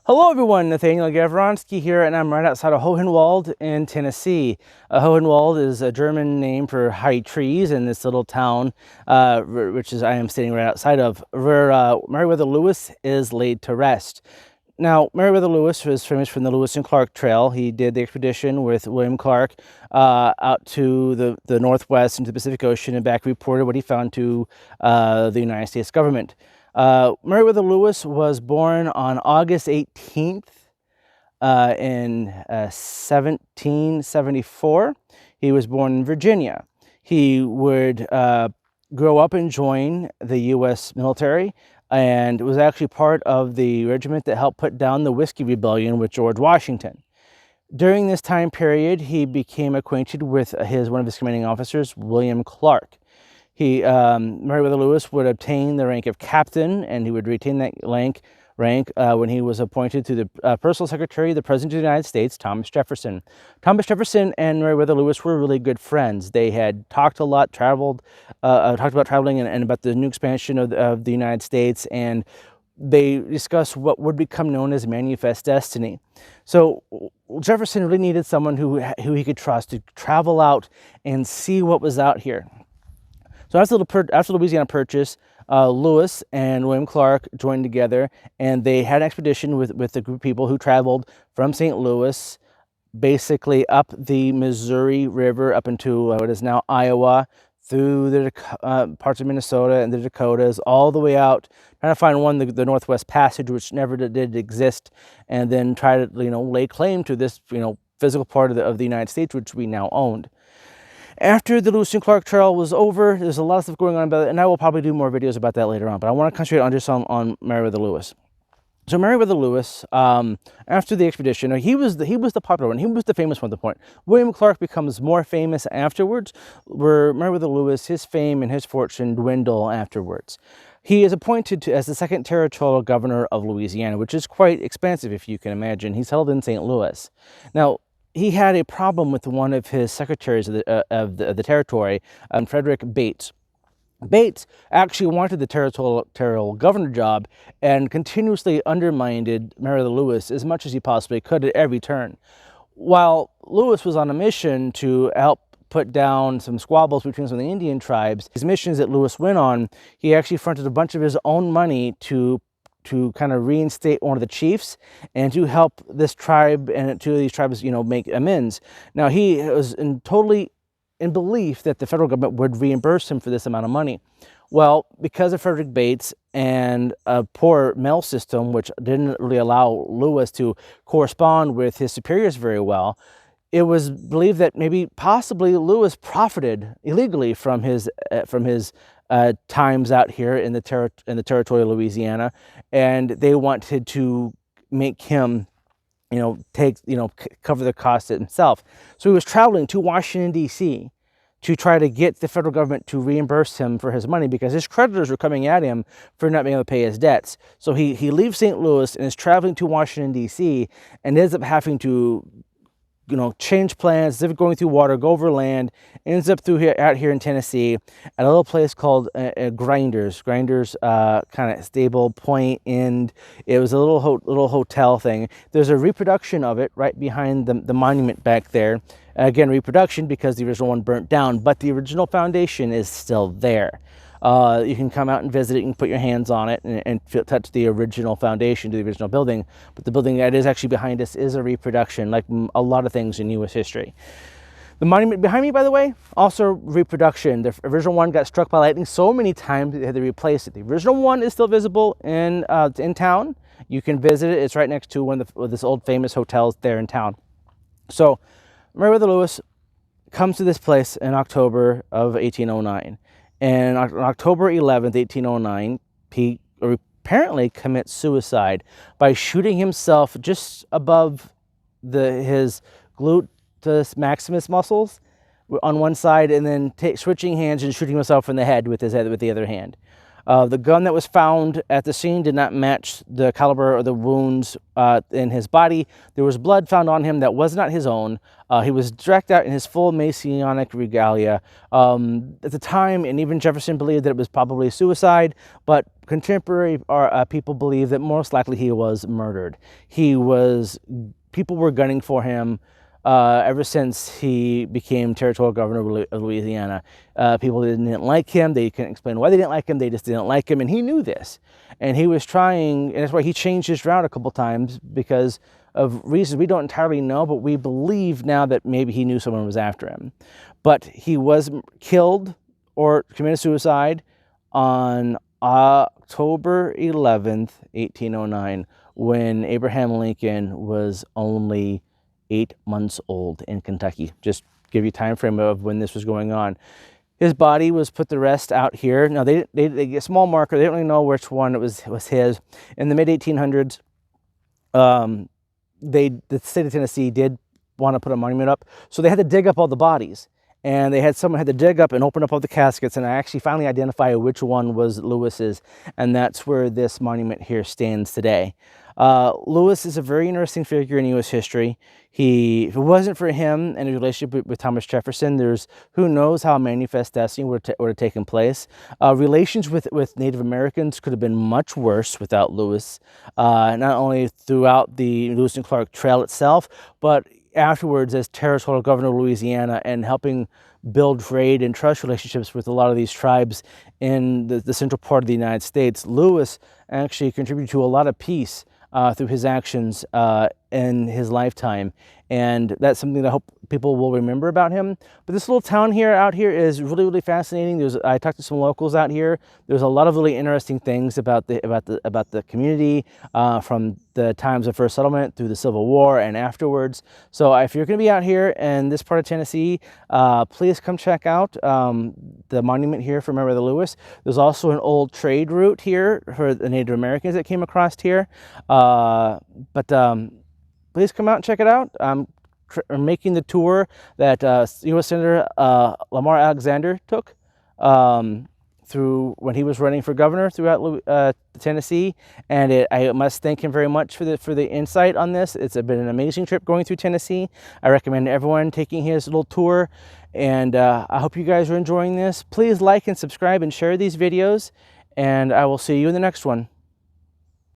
Hello everyone, Nathaniel Gavronsky here, and I'm right outside of Hohenwald in Tennessee. Hohenwald is a German name for high trees in this little town, which is I am sitting right outside of, where Meriwether Lewis is laid to rest. Now, Meriwether Lewis was famous from the Lewis and Clark Trail. He did the expedition with William Clark out to the northwest into the Pacific Ocean and back reported what he found to the United States government. Meriwether Lewis was born on August 18th in 1774. He was born in Virginia. He would grow up and join the U.S. military and was actually part of the regiment that helped put down the Whiskey Rebellion with George Washington. During this time period, he became acquainted with one of his commanding officers, William Clark. Meriwether Lewis would obtain the rank of captain, and he would retain that rank when he was appointed to the personal secretary of the President of the United States, Thomas Jefferson. Thomas Jefferson and Meriwether Lewis were really good friends. They had talked a lot, talked about traveling and about the new expansion of the United States, and they discussed what would become known as Manifest Destiny. So Jefferson really needed someone who he could trust to travel out and see what was out here. So after the Louisiana Purchase, Lewis and William Clark joined together, and they had an expedition with a group of people who traveled from St. Louis, basically up the Missouri River, up into what is now Iowa, through the parts of Minnesota and the Dakotas, all the way out, trying to find the Northwest Passage, which never did exist, and then try to lay claim to this physical part of the United States, which we now owned. After the Lewis and Clark Trail was over, there's a lot of stuff going on about it, and I will probably do more videos about that later on, but I want to concentrate on just on Meriwether Lewis. So Meriwether Lewis, after the expedition, he was the popular one. He was the famous one at the point. William Clark becomes more famous afterwards, where Meriwether Lewis, his fame and his fortune dwindle afterwards. He is appointed as the second territorial governor of Louisiana, which is quite expansive, if you can imagine. He's held in St. Louis. Now, he had a problem with one of his secretaries of the territory, Frederick Bates. Bates actually wanted the territorial governor job and continuously undermined Meriwether Lewis as much as he possibly could at every turn. While Lewis was on a mission to help put down some squabbles between some of the Indian tribes, his missions that Lewis went on, he actually fronted a bunch of his own money to kind of reinstate one of the chiefs and to help this tribe and two of these tribes, make amends. Now, he was totally in belief that the federal government would reimburse him for this amount of money. Well, because of Frederick Bates and a poor mail system, which didn't really allow Lewis to correspond with his superiors very well, it was believed that possibly Lewis profited illegally from his times out here in the territory of Louisiana, and they wanted to make him, cover the cost himself. So he was traveling to Washington, D.C. to try to get the federal government to reimburse him for his money because his creditors were coming at him for not being able to pay his debts. So he leaves St. Louis and is traveling to Washington, D.C. and ends up having to change plans, going through water, go over land, ends up out here in Tennessee at a little place called Grinders kind of stable point, and it was a little hotel thing. There's a reproduction of it right behind the monument back there. Again, reproduction because the original one burnt down, but the original foundation is still there. You can come out and visit it and put your hands on it and touch the original foundation to the original building. But the building that is actually behind us is a reproduction, like a lot of things in U.S. history. The monument behind me, by the way, also reproduction. The original one got struck by lightning so many times they had to replace it. The original one is still visible in town. You can visit it. It's right next to one of this old famous hotels there in town. So Meriwether Lewis comes to this place in October of 1809. And on October 11th, 1809, he apparently commits suicide by shooting himself just above his gluteus maximus muscles on one side, and then switching hands and shooting himself in the head with the other hand. The gun that was found at the scene did not match the caliber or the wounds in his body. There was blood found on him that was not his own. He was dragged out in his full Masonic regalia. At the time, and even Jefferson believed that it was probably suicide, but contemporary people believe that most likely he was murdered. People were gunning for him ever since he became territorial governor of Louisiana. People didn't like him. They couldn't explain why they didn't like him. They just didn't like him, and he knew this. And he was trying, and that's why he changed his route a couple times, because of reasons we don't entirely know, but we believe now that maybe he knew someone was after him. But he was killed or committed suicide on October 11th, 1809, when Abraham Lincoln was only 8 months old in Kentucky. Just give you time frame of when this was going on. His body was put to rest out here. Now they get a small marker. They don't really know which one it was his. In the mid 1800s, the state of Tennessee did want to put a monument up, so they had to dig up all the bodies. And someone had to dig up and open up all the caskets, and I actually finally identify which one was Lewis's, and that's where this monument here stands today. Lewis is a very interesting figure in U.S. history. If it wasn't for him and his relationship with Thomas Jefferson, who knows how Manifest Destiny would have taken place. Relations with Native Americans could have been much worse without Lewis, not only throughout the Lewis and Clark Trail itself, but afterwards as territorial governor of Louisiana and helping build trade and trust relationships with a lot of these tribes in the central part of the United States. Lewis actually contributed to a lot of peace through his actions in his lifetime, and that's something that I hope people will remember about him. But this little town out here is really, really fascinating. I talked to some locals out here. There's a lot of really interesting things about the community from the times of first settlement through the Civil War and afterwards. So if you're going to be out here in this part of Tennessee, please come check out the monument here for Meriwether Lewis. There's also an old trade route here for the Native Americans that came across here. Please come out and check it out. I'm making the tour that U.S. Senator Lamar Alexander took through when he was running for governor throughout Tennessee, and I must thank him very much for the insight on this. It's been an amazing trip going through Tennessee. I recommend everyone taking his little tour, and I hope you guys are enjoying this. Please like and subscribe and share these videos, and I will see you in the next one.